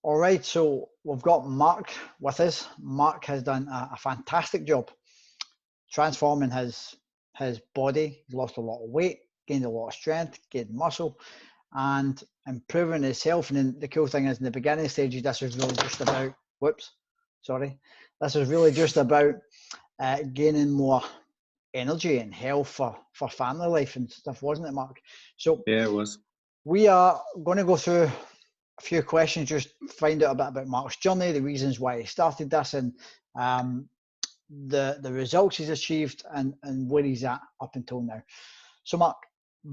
All right, so we've got Mark with us. Mark has done a fantastic job transforming his body. He's lost a lot of weight, gained a lot of strength, gained muscle, and improving his health. And then the cool thing is, in the beginning stages, this was really just about, this was really just about gaining more energy and health for family life and stuff, wasn't it, Mark? So yeah, it was. we are going to go through a few questions, just find out a bit about Mark's journey, the reasons why he started this, and the results he's achieved, and where he's at up until now. So Mark,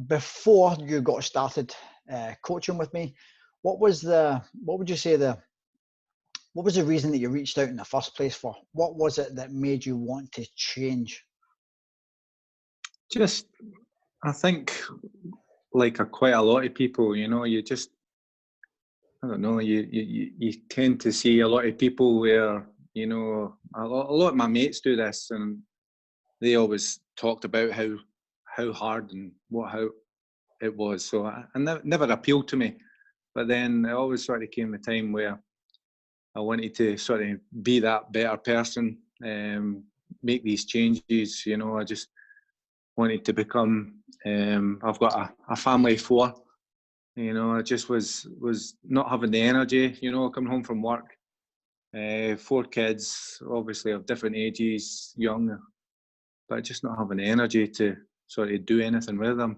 before you got started coaching with me, what would you say what was the reason that you reached out in the first place for? What was it that made you want to change? Just, I think, like quite a lot of people, you just, I don't know, you tend to see a lot of people where, a lot of my mates do this, and they always talked about how hard and how it was. So it never appealed to me. But then it always sort of came a time where I wanted to sort of be that better person, make these changes. I just wanted to become. I've got a family of 4. I just was not having the energy. Coming home from work, 4 kids, obviously of different ages, young, but just not having the energy to sort of do anything with them.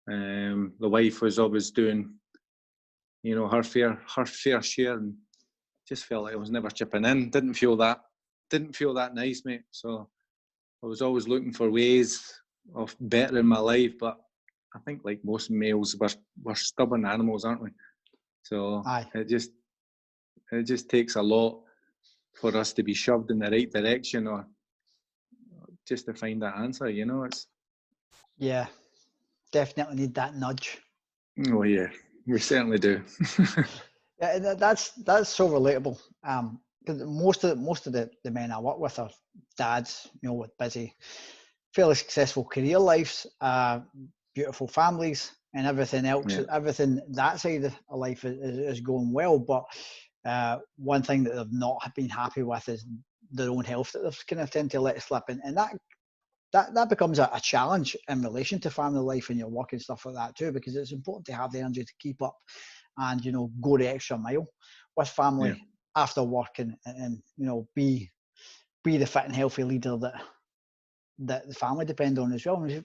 The wife was always doing, her fair share, and just felt like I was never chipping in. Didn't feel that nice, mate. So I was always looking for ways of bettering my life, but I think, like most males, we're stubborn animals, aren't we? So it just takes a lot for us to be shoved in the right direction, or just to find that answer. It's Definitely need that nudge. Oh yeah, we certainly do. Yeah, that's so relatable. Because most of the men I work with are dads, with busy, fairly successful career lives, beautiful families, and everything else. Yeah. Everything that side of life is going well, but one thing that they've not been happy with is their own health, that they've kind of tend to let slip, and that becomes a challenge in relation to family life and your work and stuff like that too, because it's important to have the energy to keep up and go the extra mile with family after work, and be the fit and healthy leader that the family depend on as well. And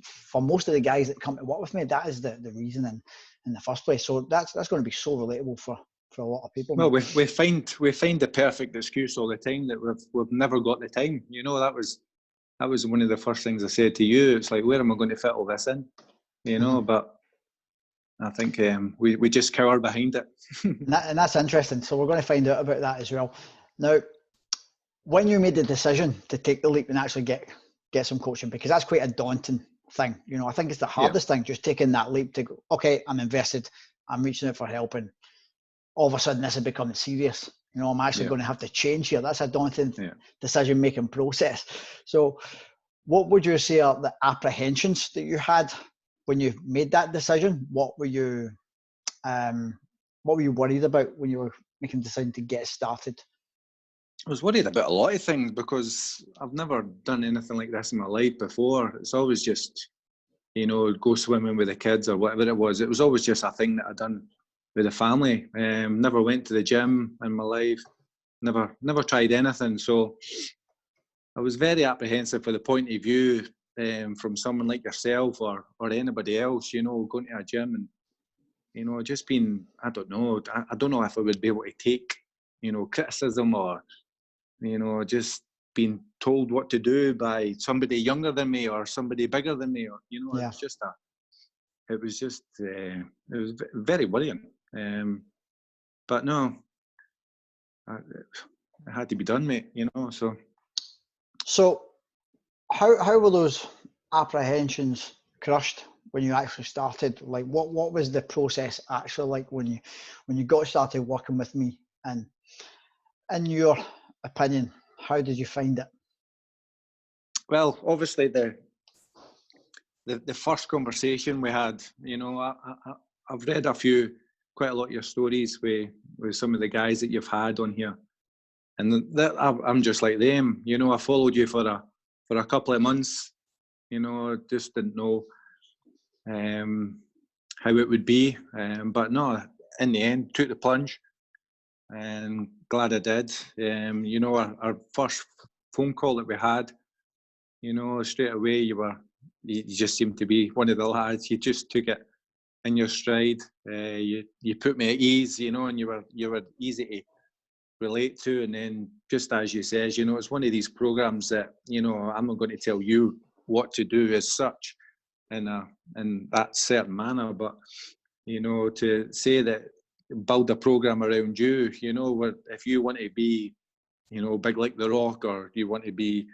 for most of the guys that come to work with me, that is the reason in the first place. So that's going to be so relatable for a lot of people. Well, we find the perfect excuse all the time that we've never got the time. That was one of the first things I said to you. It's like, where am I going to fit all this in? But I think we just cower behind it. and that's interesting. So we're going to find out about that as well. Now, when you made the decision to take the leap and actually get some coaching, because that's quite a daunting thing. I think it's the hardest thing, just taking that leap to go, okay, I'm invested, I'm reaching out for help, and all of a sudden this is becoming serious. I'm actually going to have to change here. That's a daunting decision-making process. So what would you say are the apprehensions that you had when you made that decision? What were you worried about when you were making the decision to get started? I was worried about a lot of things, because I've never done anything like this in my life before. It's always just, go swimming with the kids or whatever it was. It was always just a thing that I'd done with the family. Never went to the gym in my life. Never tried anything. So I was very apprehensive for the point of view from someone like yourself or anybody else, going to a gym and, just being, I don't know if I would be able to take, criticism or, just being told what to do by somebody younger than me or somebody bigger than me, or, it was very worrying. But no, it had to be done, mate, So how were those apprehensions crushed when you actually started? Like, what was the process actually like when you got started working with me? And in your opinion, how did you find it? Well, obviously the first conversation we had, I've read quite a lot of your stories with, with some of the guys that you've had on here, and that I'm just like them. You know, I followed you for a couple of months. You know, just didn't know how it would be, but no, in the end, took the plunge, and glad I did. You know, our first phone call that we had, you know, straight away you just seemed to be one of the lads. You just took it in your stride. You put me at ease, you know, and you were easy to relate to. And then, just as you says, you know, it's one of these programs that, you know, I'm not going to tell you what to do as such in that certain manner, but you know, to say that build a program around you, you know, where if you want to be, you know, big like the Rock, or you want to be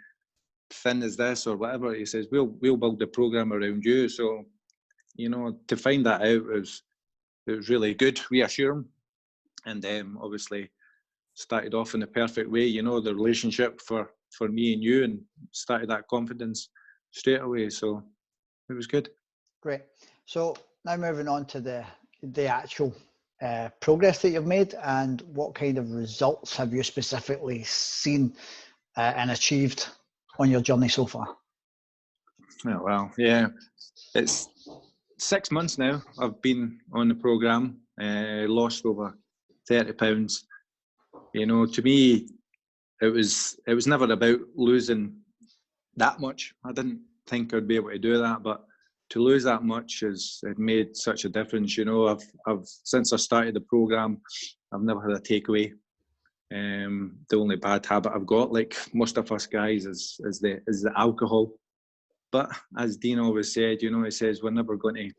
thin as this or whatever, he says we'll build the program around you. So, you know, to find that out it was really good, reassuring, and obviously started off in the perfect way. You know, the relationship for me and you, and started that confidence straight away. So it was good. Great. So now moving on to the actual progress that you've made, and what kind of results have you specifically seen and achieved on your journey so far? Oh, well, yeah, it's 6 months now I've been on the programme, lost over 30 pounds. You know, to me, it was never about losing that much. I didn't think I'd be able to do that, but to lose that much it made such a difference. You know, I've since I started the programme, I've never had a takeaway. The only bad habit I've got, like most of us guys, is the alcohol. But as Dean always said, you know, he says we're never going to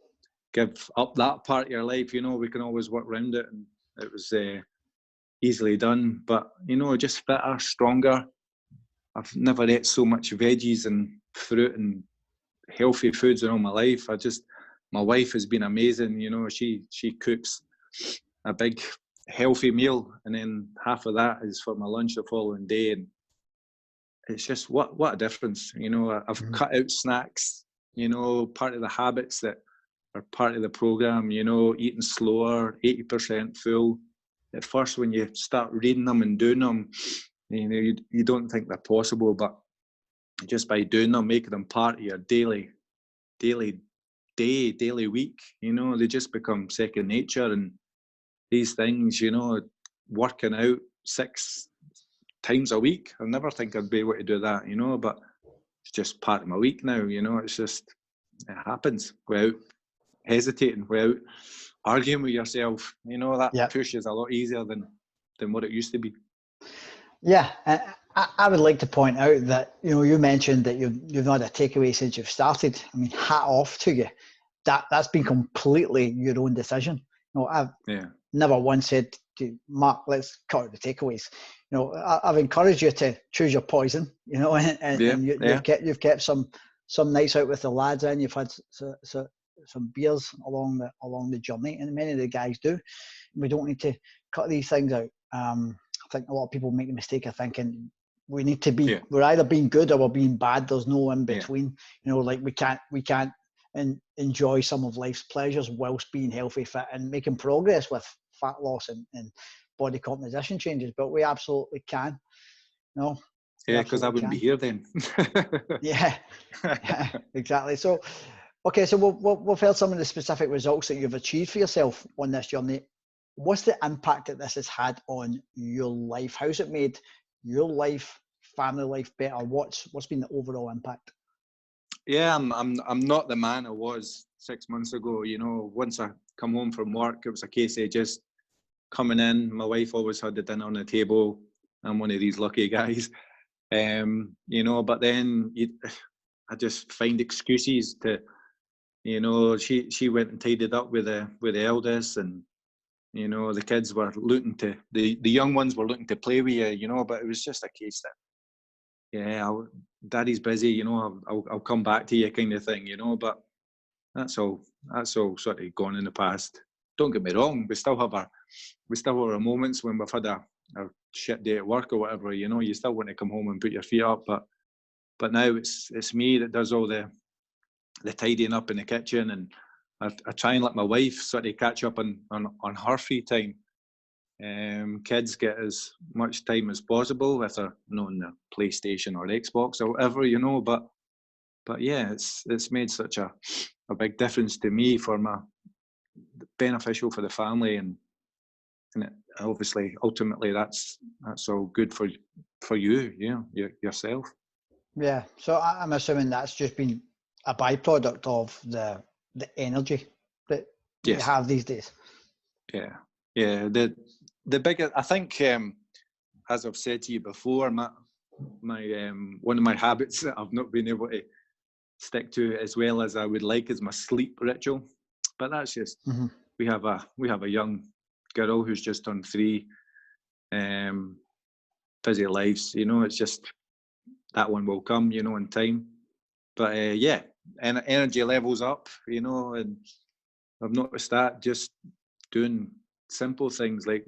give up that part of your life. You know, we can always work around it, and it was easily done. But you know, just fitter, stronger. I've never ate so much veggies and fruit and healthy foods in all my life. My wife has been amazing. You know, she cooks a big healthy meal, and then half of that is for my lunch the following day, and it's just what a difference. You know, I've cut out snacks. You know, part of the habits that are part of the program. You know, eating slower, 80% full. At first, when you start reading them and doing them, you know, you don't think they're possible, but just by doing them, making them part of your daily week, you know, they just become second nature. And these things, you know, working out 6 times a week, I never think I'd be able to do that, you know, but it's just part of my week now. You know, it happens without hesitating, without arguing with yourself. You know, that push is a lot easier than what it used to be. Yeah, I would like to point out that, you know, you mentioned that you've not had a takeaway since you've started. I mean, hat off to you. That's been completely your own decision. You know, I've never once said to Mark, let's cut out the takeaways. You know, I've encouraged you to choose your poison. You know, and you've kept some nights out with the lads, and you've had some beers along the journey, and many of the guys do. We don't need to cut these things out. I think a lot of people make the mistake of thinking we need to be, we're either being good or we're being bad. There's no in between. You know, like we can't enjoy some of life's pleasures whilst being healthy, fit, and making progress with fat loss and body composition changes. But we absolutely can. No. Yeah, because I wouldn't be here then. yeah, exactly. So, okay, so we've heard some of the specific results that you've achieved for yourself on this journey. What's the impact that this has had on your life? How's it made your life, family life better? What's been the overall impact? Yeah, I'm not the man I was 6 months ago. You know, once I come home from work, it was a case of just coming in. My wife always had the dinner on the table. I'm one of these lucky guys. You know, but then I just find excuses to, you know, she went and tidied up with the eldest, and you know, the kids were looking to, the young ones were looking to play with you, you know, but it was just a case that, daddy's busy, you know, I'll come back to you kind of thing, you know, but that's all sort of gone in the past. Don't get me wrong, we still have our moments when we've had a shit day at work or whatever, you know, you still want to come home and put your feet up, but now it's me that does all the tidying up in the kitchen, and I try and let my wife sort of catch up on her free time. Kids get as much time as possible if they're not on the PlayStation or Xbox or whatever, you know. But yeah, it's made such a big difference to me for my beneficial for the family, and it, obviously ultimately that's all good for you, yourself. Yeah. So I'm assuming that's just been a byproduct of the energy that you Yes. have these days. Yeah. The bigger, I think, as I've said to you before, my one of my habits that I've not been able to stick to as well as I would like is my sleep ritual. But that's just we have a young girl who's just turned 3. Busy lives, you know. It's just that one will come, you know, in time. But yeah, and energy levels up, you know, and I've noticed that just doing simple things like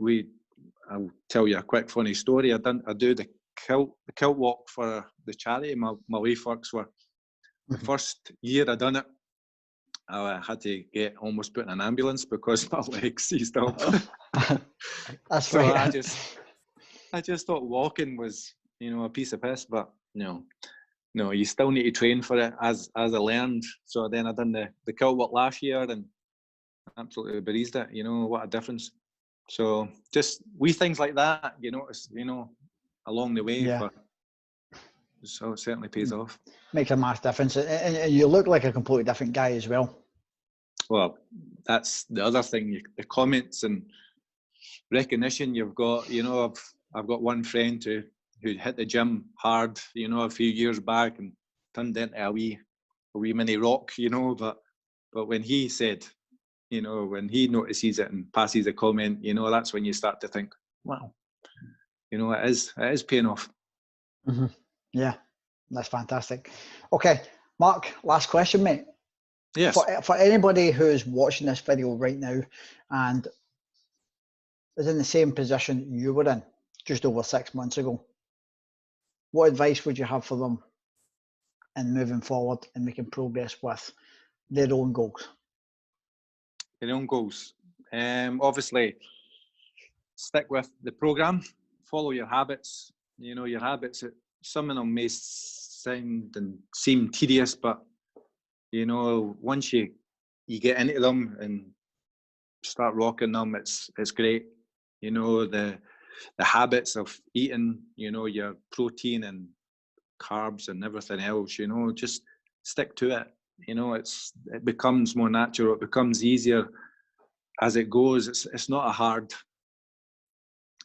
I'll tell you a quick funny story. I do the kilt walk for the charity my wife works for. The first year I done it, I had to get almost put in an ambulance because my legs seized up. That's so right. I just thought walking was, you know, a piece of piss, but no, you still need to train for it as I learned. So then I done the kilt walk last year and absolutely breezed it. You know, what a difference. So just wee things like that, you notice, you know, along the way. Yeah. So it certainly pays off. Makes a massive difference, and you look like a completely different guy as well. Well, that's the other thing. The comments and recognition you've got. You know, I've got one friend who hit the gym hard, you know, a few years back and turned into a wee mini rock, you know. But when he said, you know, when he notices it and passes a comment, you know, that's when you start to think, wow, you know, it is paying off. Yeah, that's fantastic. Okay, Mark, last question, mate. Yes. For anybody who's watching this video right now and is in the same position you were in just over 6 months ago, what advice would you have for them in moving forward and making progress with their own goals? Their own goals. Obviously, stick with the program, follow your habits. You know, your habits, some of them may sound and seem tedious, but, you know, once you get into them and start rocking them, it's great. You know, the habits of eating, you know, your protein and carbs and everything else, you know, just stick to it. You know, it becomes more natural, it becomes easier as it goes. It's not a hard,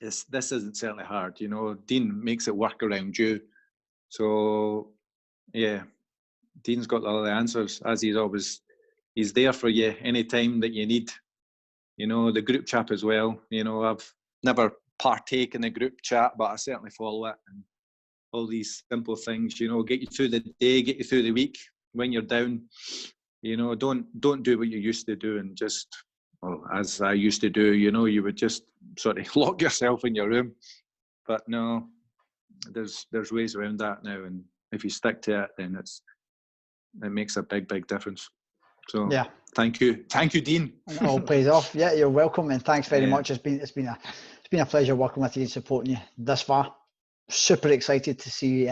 this isn't certainly hard, you know. Dean makes it work around you. So yeah, Dean's got all the answers, as he's there for you anytime that you need. You know, the group chat as well, you know, I've never partake in the group chat, but I certainly follow it, and all these simple things, you know, get you through the day, get you through the week. When you're down, you know, don't do what you used to do and just, well, as I used to do, you know, you would just sort of lock yourself in your room. But no, there's ways around that now, and if you stick to it, then it makes a big difference. So yeah, thank you, Dean. and it all pays off. Yeah, you're welcome, and thanks very much. It's been a pleasure working with you and supporting you this far. Super excited to see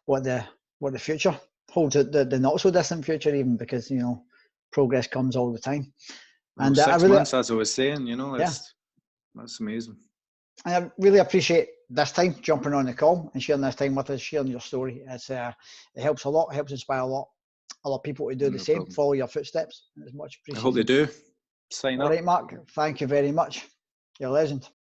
what the future holds, the not so distant future even, because, you know, progress comes all the time. Well, And 6 months, as I was saying, you know, that's amazing. And I really appreciate this time jumping on the call and sharing this time with us, sharing your story. It helps a lot, helps inspire a lot of people to do the same, follow your footsteps. It's much appreciated. I hope they do. Sign up. All right, Mark, thank you very much. You're a legend.